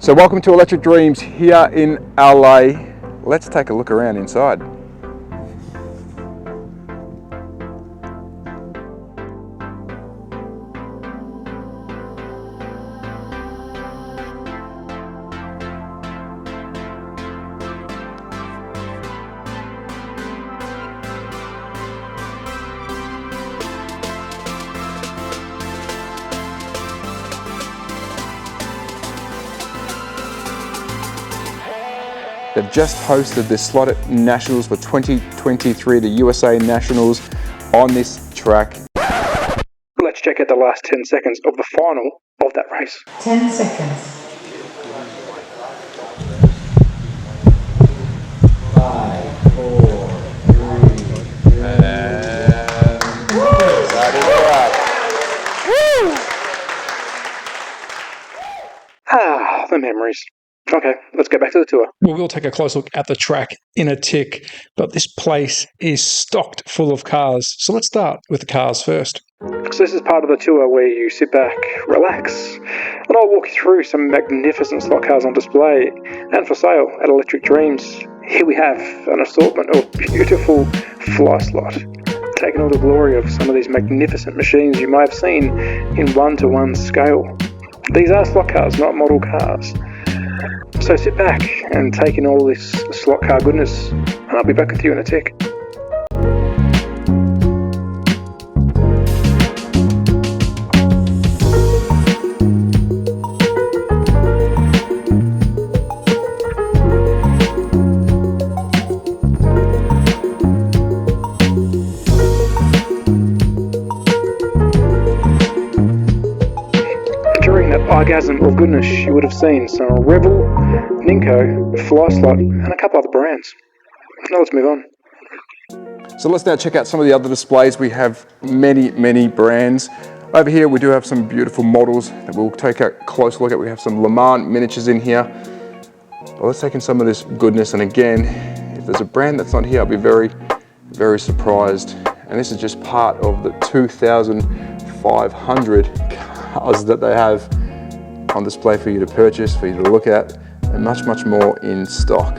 So welcome to Electric Dreams here in LA. Let's take a look around inside. They've just hosted the Slotted Nationals for 2023, the USA Nationals on this track. Let's check out the last 10 seconds of the final of that race. 10 seconds. 5, 4, 3, The memories. Okay, let's get back to the tour. We will take a close look at the track in a tick, but this place is stocked full of cars. So let's start with the cars first. So this is part of the tour where you sit back, relax, and I'll walk you through some magnificent slot cars on display and for sale at Electric Dreams. Here we have an assortment of beautiful fly slot, taking all the glory of some of these magnificent machines you may have seen in 1-to-1 scale. These are slot cars, not model cars. So sit back and take in all this slot car goodness, and I'll be back with you in a tick. During that orgasm of goodness, you would have seen some Rebel, Ninko, Fly Slot, and a couple other brands. Now let's move on. So let's now check out some of the other displays. We have many brands. Over here we do have some beautiful models that we'll take a close look at. We have some Le Mans miniatures in here. Well, let's take in some of this goodness, and again, if there's a brand that's not here, I'll be very surprised. And this is just part of the 2,500 cars that they have on display for you to purchase, for you to look at, and much more in stock.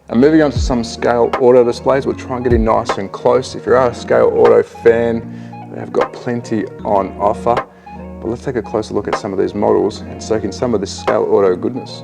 And moving on to some Scale Auto displays, we'll try and get in nice and close. If you are a Scale Auto fan, they have got plenty on offer. But let's take a closer look at some of these models and soak in some of this Scale Auto goodness.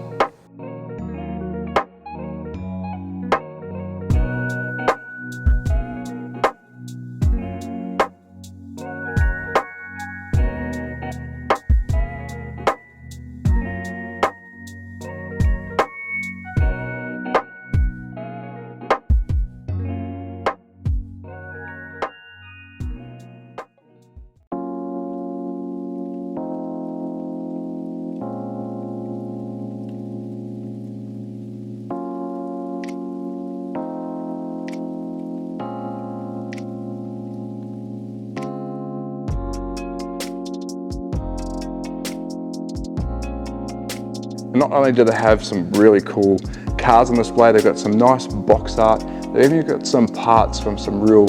Not only do they have some really cool cars on display, they've got some nice box art. They've even got some parts from some real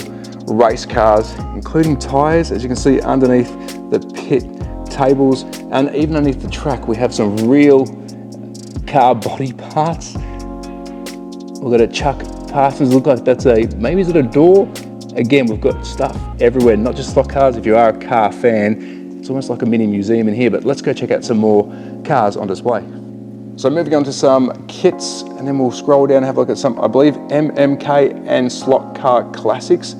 race cars, including tyres, as you can see underneath the pit tables, and even underneath the track we have some real car body parts. We've got a Chuck Parsons, look like that's maybe is it a door? Again, we've got stuff everywhere, not just slot cars. If you are a car fan, it's almost like a mini museum in here, but let's go check out some more cars on display. So moving on to some kits, and then we'll scroll down and have a look at some, I believe, MMK and Slot Car Classics.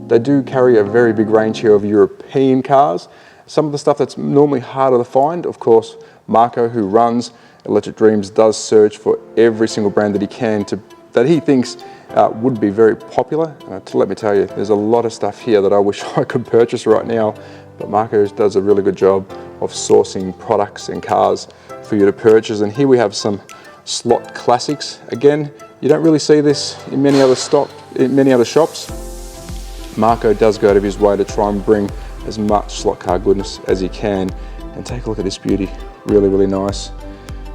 They do carry a very big range here of European cars. Some of the stuff that's normally harder to find, of course, Marco, who runs Electric Dreams, does search for every single brand that he can that he thinks would be very popular. Let me tell you, there's a lot of stuff here that I wish I could purchase right now, but Marco does a really good job of sourcing products and cars for you to purchase. And here we have some slot classics. Again, you don't really see this in many other shops. Marco does go out of his way to try and bring as much slot car goodness as he can. And take a look at this beauty, really, really nice.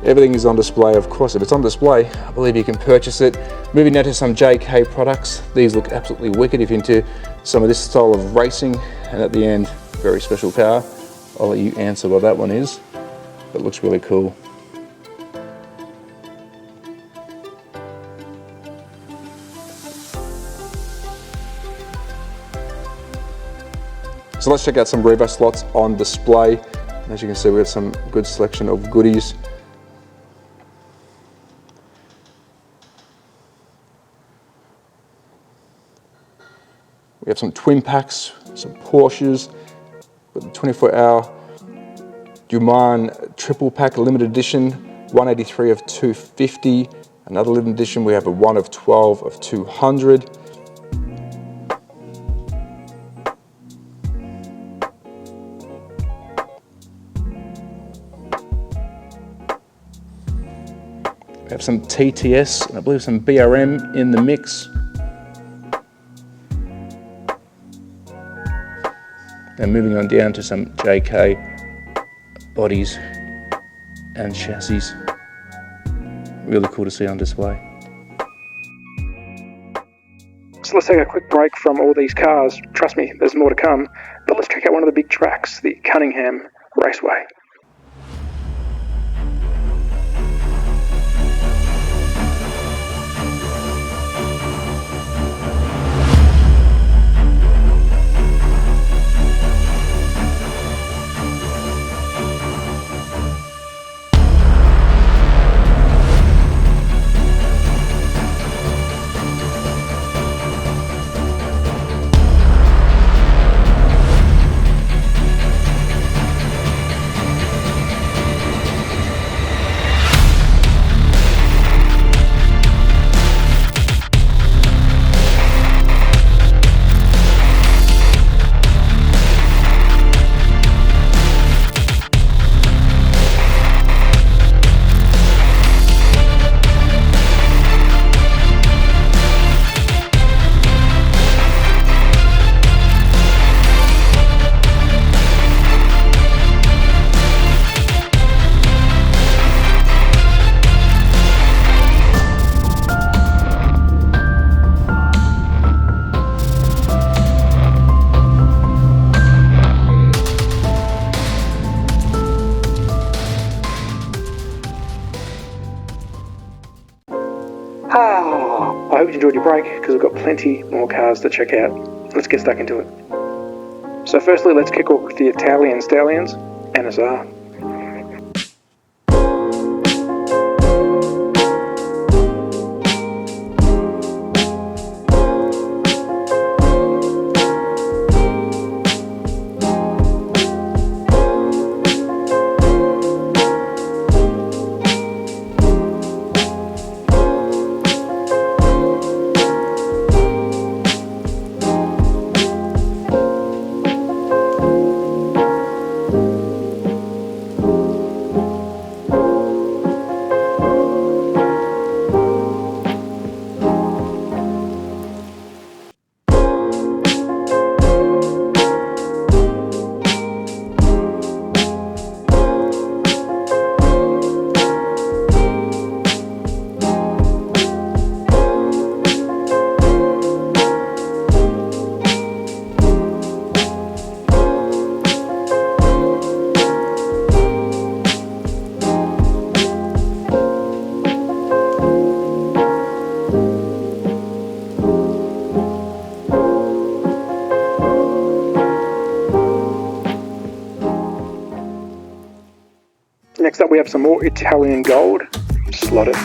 Everything is on display, of course. If it's on display, I believe you can purchase it. Moving now to some JK products. These look absolutely wicked if you're into some of this style of racing. And at the end, very special car. I'll let you answer what that one is. But it looks really cool. So let's check out some Revo slots on display. As you can see, we've got some good selection of goodies. We have some twin packs, some Porsches, with the 24-hour Duman triple pack limited edition, 183 of 250. Another limited edition, we have a 1 of 12 of 200. We have some TTS and I believe some BRM in the mix. And moving on down to some JK bodies and chassis. Really cool to see on display. So let's take a quick break from all these cars. Trust me, there's more to come. But let's check out one of the big tracks, the Cunningham Raceway. I hope you enjoyed your break because we've got plenty more cars to check out. Let's get stuck into it. So firstly, let's kick off with the Italian Stallions, NSR. Next up we have some more Italian gold. Slot it.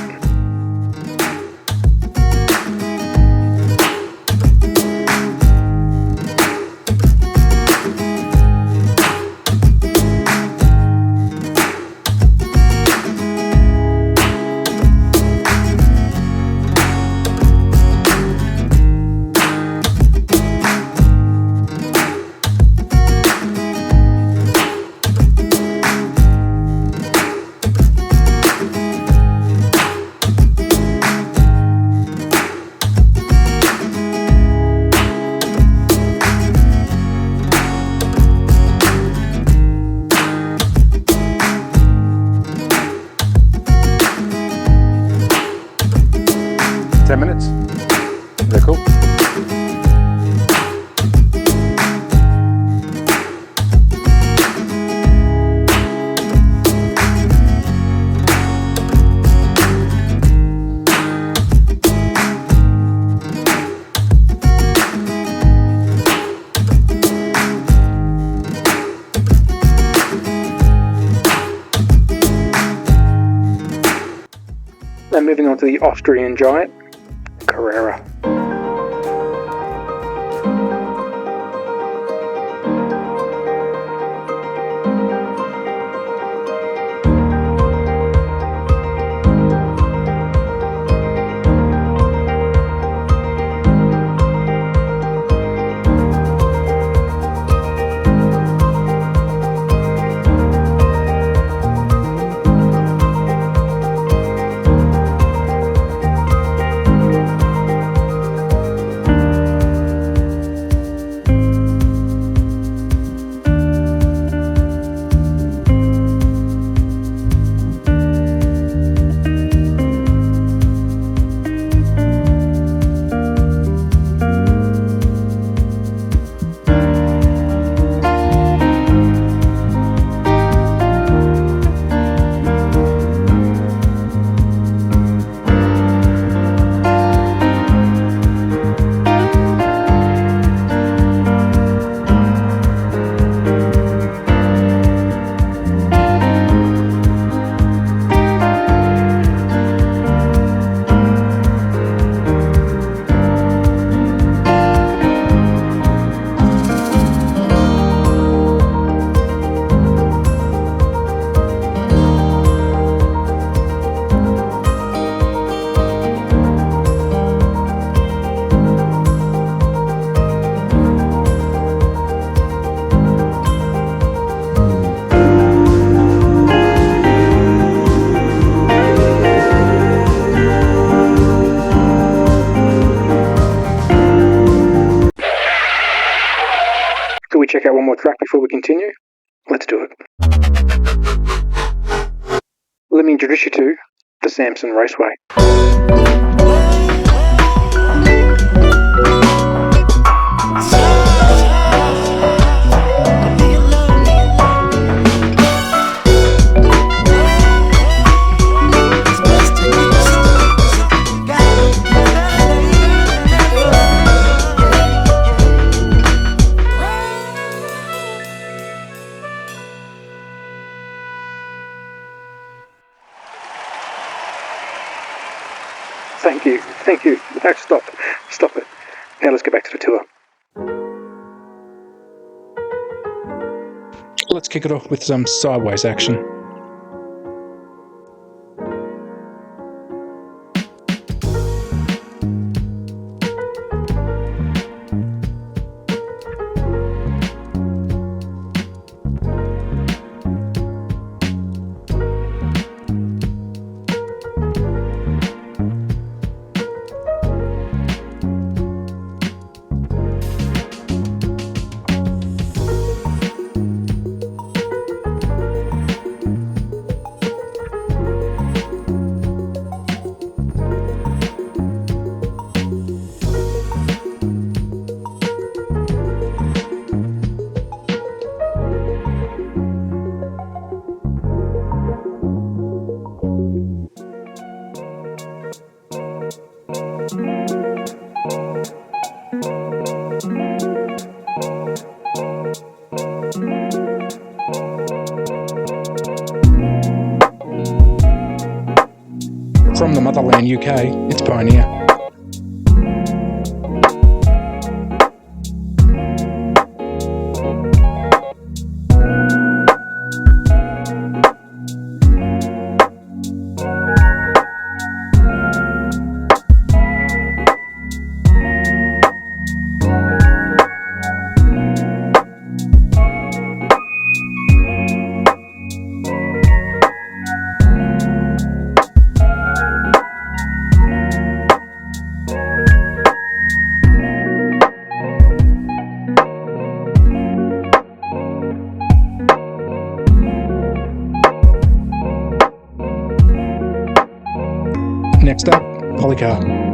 moving on to the Austrian giant, Carrera. Could we check out one more track before we continue? Let's do it. Let me introduce you to the Samson Raceway. Thank you. No, stop it. Now let's get back to the tour. Let's kick it off with some sideways action. From the motherland UK, it's Pioneer. Next up, Polycar.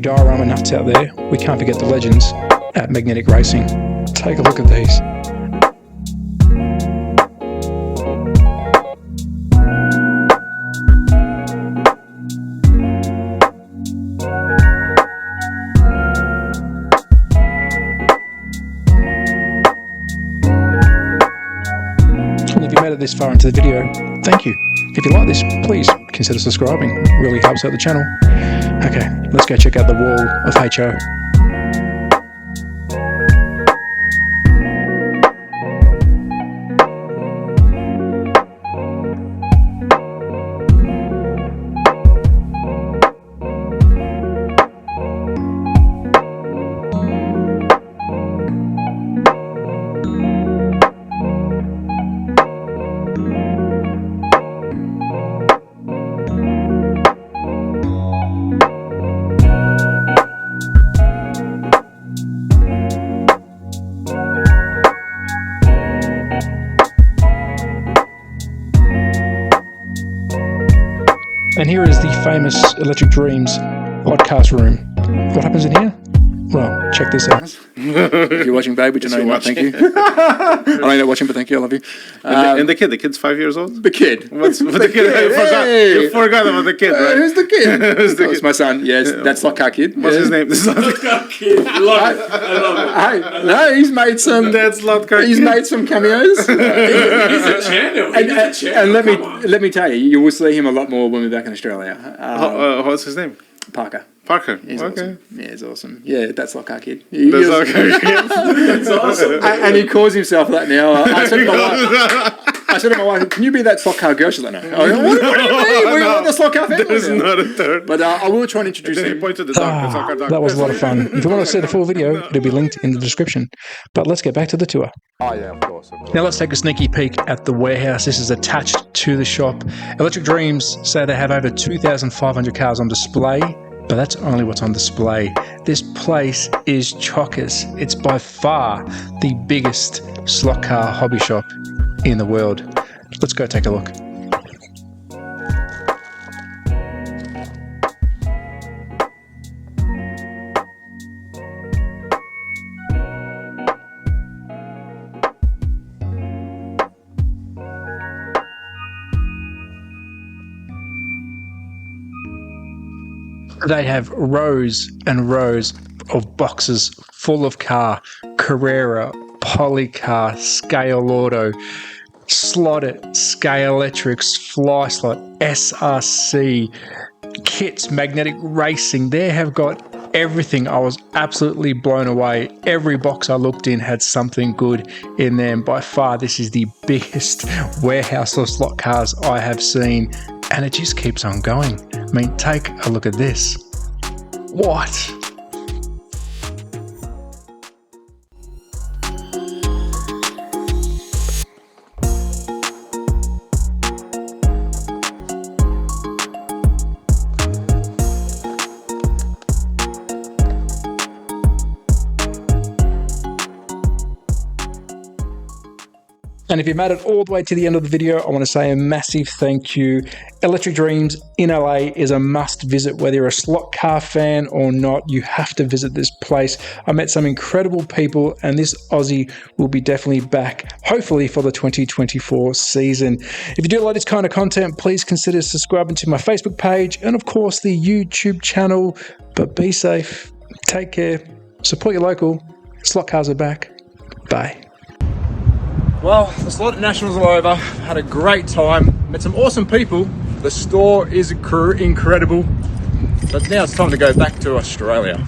diorama nuts out there, we can't forget the legends at Magnetic Racing. Take a look at these. And if you made it this far into the video, thank you. If you like this, please consider subscribing. It really helps out the channel. Okay, let's go check out the wall of HO. And here is the famous Electric Dreams podcast room. What happens in here? Well, check this out. If you're watching, babe, which I know you're not, thank you. I know you're not watching, but thank you, I love you. And the kid's 5 years old? The kid. What's the kid? Hey! You forgot about the kid, right? Who's the kid? Who's the That's kid? my son. Yes, that's Slot Car Kid. What's his name? Kid, I love it. I love it. Hey, no, he's made some. That's Slot Car He's Kid. made some cameos. He's a channel. And let me tell you, you will see him a lot more when we're back in Australia. What's his name? Parker. Parker. He's Okay. awesome. Yeah, he's awesome. Yeah, that's Slot Car Kid. That's Slot Car Kid. That's awesome. And he calls himself that now. I said to my wife, can you be that Slot Car girl? She's like, no. I go, what do you mean? We're all the Slot Car family There's now. not a third. But I will try and introduce Then he him. pointed to the dog. the Slot Car dog. That was a lot of fun. If you want to see the full video, it'll be linked in the description. But let's get back to the tour. Oh, yeah, of course. Now let's take a sneaky peek at the warehouse. This is attached to the shop. Electric Dreams say they have over 2,500 cars on display, but that's only what's on display. This place is chockers. It's by far the biggest slot car hobby shop in the world. Let's go take a look. They have rows and rows of boxes full of car, Carrera, Polycar, Scale Auto, Slotted, Scale Electrics, Fly Slot, SRC, kits, Magnetic Racing. They have got everything. I was absolutely blown away. Every box I looked in had something good in them. By far, this is the biggest warehouse of slot cars I have seen, and it just keeps on going. I mean, take a look at this. What? And if you made it all the way to the end of the video, I want to say a massive thank you. Electric Dreams in LA is a must visit. Whether you're a slot car fan or not, you have to visit this place. I met some incredible people, and this Aussie will be definitely back, hopefully for the 2024 season. If you do like this kind of content, please consider subscribing to my Facebook page and of course the YouTube channel. But be safe, take care, support your local. Slot cars are back. Bye. Well, the Slot Nationals are over. Had a great time. Met some awesome people. The store is incredible. But now it's time to go back to Australia.